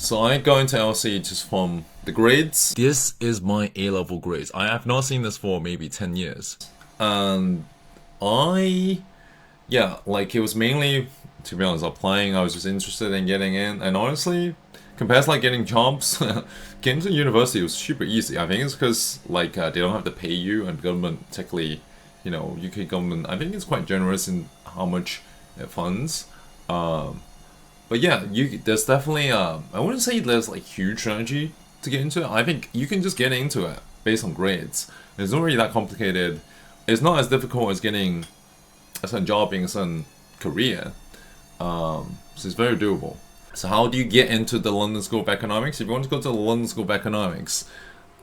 So I go into LC just from the grades. This is my A-level grades. I have not seen this for maybe 10 years. And like it was mainly, to be honest, applying. I was just interested in getting in. And honestly, compared to like getting jobs, getting to university was super easy. I think it's because like they don't have to pay you, and government technically, UK government, I think it's quite generous in how much it funds. But yeah, there's definitely I wouldn't say there's like huge strategy to get into it. I think you can just get into it based on grades. It's not really that complicated. It's not as difficult as getting a certain job in a certain career. So it's very doable. So how do you get into the London School of Economics? If you want to go to the London School of Economics,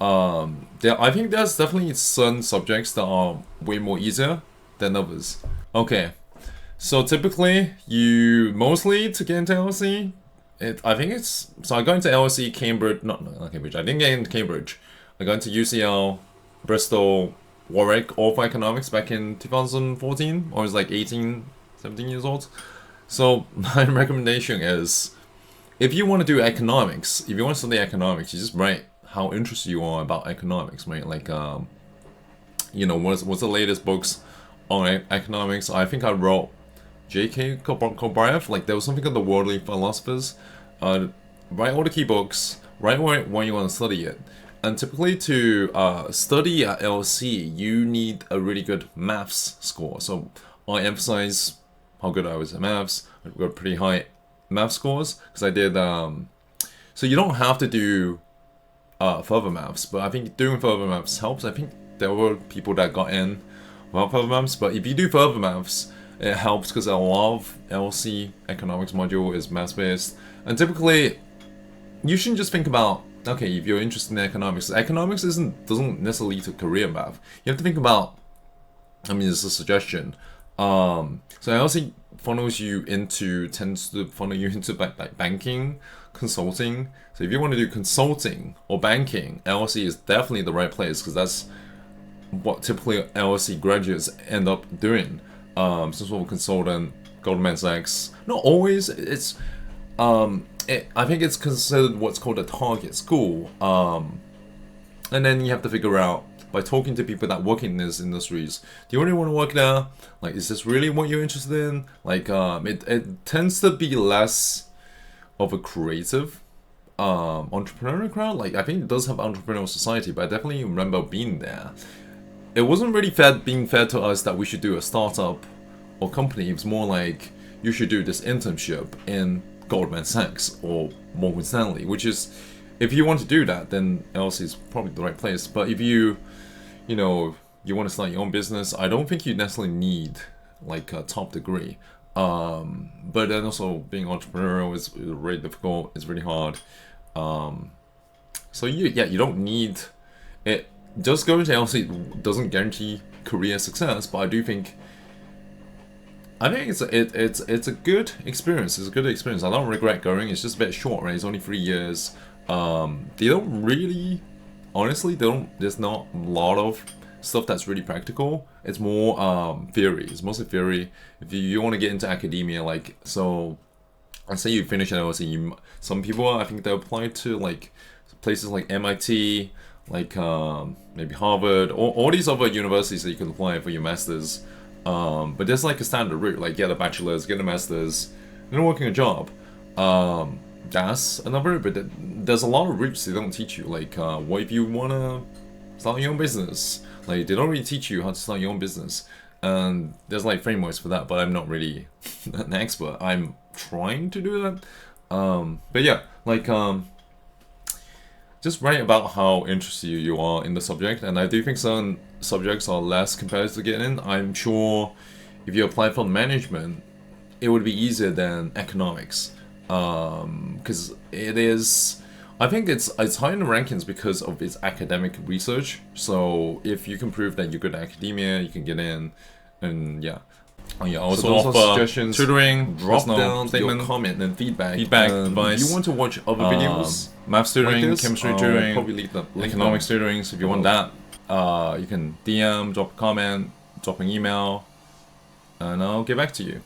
I think there's definitely certain subjects that are way more easier than others. Okay, so typically you mostly to get into LSE, I got into LSE Cambridge, not Cambridge. I didn't get into Cambridge. I got into UCL, Bristol, Warwick, all for economics back in 2014, or I was like 18, 17 years old. So my recommendation is, if you want to do economics, if you want to study economics, you just write how interested you are about economics, right? Like, what's the latest books on economics? I think I wrote J.K. Kobarev, like there was something called the Worldly Philosophers. Write all the key books, write when you want to study it. And typically to study at LSE, you need a really good maths score. So I emphasize how good I was at maths. I got pretty high math scores because I did. So you don't have to do further maths, but I think doing further maths helps. I think there were people that got in without further maths, but if you do further maths, it helps because a lot of LC economics module is maths based, and typically you shouldn't just think about, okay, if you're interested in economics doesn't necessarily lead to career math. You have to think about, it's a suggestion. So LC tends to funnel you into like banking, consulting. So if you want to do consulting or banking, LSE is definitely the right place because that's what typically LSE graduates end up doing. Some sort of consultant, Goldman Sachs. Not always. I think it's considered what's called a target school. And then you have to figure out, by talking to people that work in these industries, do you really want to work there? Like, is this really what you're interested in? Like, it tends to be less of a creative entrepreneurial crowd. Like, I think it does have entrepreneurial society, but I definitely remember being there. It wasn't really being fair to us that we should do a startup or company. It was more like, you should do this internship in Goldman Sachs or Morgan Stanley, which is, if you want to do that, then LSE is probably the right place. But if you want to start your own business, I don't think you necessarily need like a top degree. But then also being entrepreneurial is really difficult. It's really hard. So you don't need it. Just going to LSE doesn't guarantee career success, but I think it's a good experience. It's a good experience. I don't regret going. It's just a bit short, right? It's only 3 years. They don't really, honestly, there's not a lot of stuff that's really practical. It's more theory. It's mostly theory. If you want to get into academia, like, so let's say you finish at LSE, some people, I think they apply to like places like MIT, like maybe Harvard, or all these other universities that you can apply for your masters. But there's like a standard route, like get a bachelor's, get a master's, then working a job. That's another route, but there's a lot of routes they don't teach you. Like, what if you want to start your own business? Like, they don't really teach you how to start your own business. And there's like frameworks for that, but I'm not really an expert. I'm trying to do that. But yeah, like, just write about how interested you are in the subject. And I do think some subjects are less competitive to get in. I'm sure if you apply for management, it would be easier than economics. Because it is, I think it's high in the rankings because of its academic research. So if you can prove that you're good at academia, you can get in, and yeah. Also offer suggestions, tutoring, drop down your comment and feedback, advice. If you want to watch other videos, math tutoring, like chemistry tutoring, probably leave the economics tutoring. So if you want that, you can DM, drop a comment, drop an email, and I'll get back to you.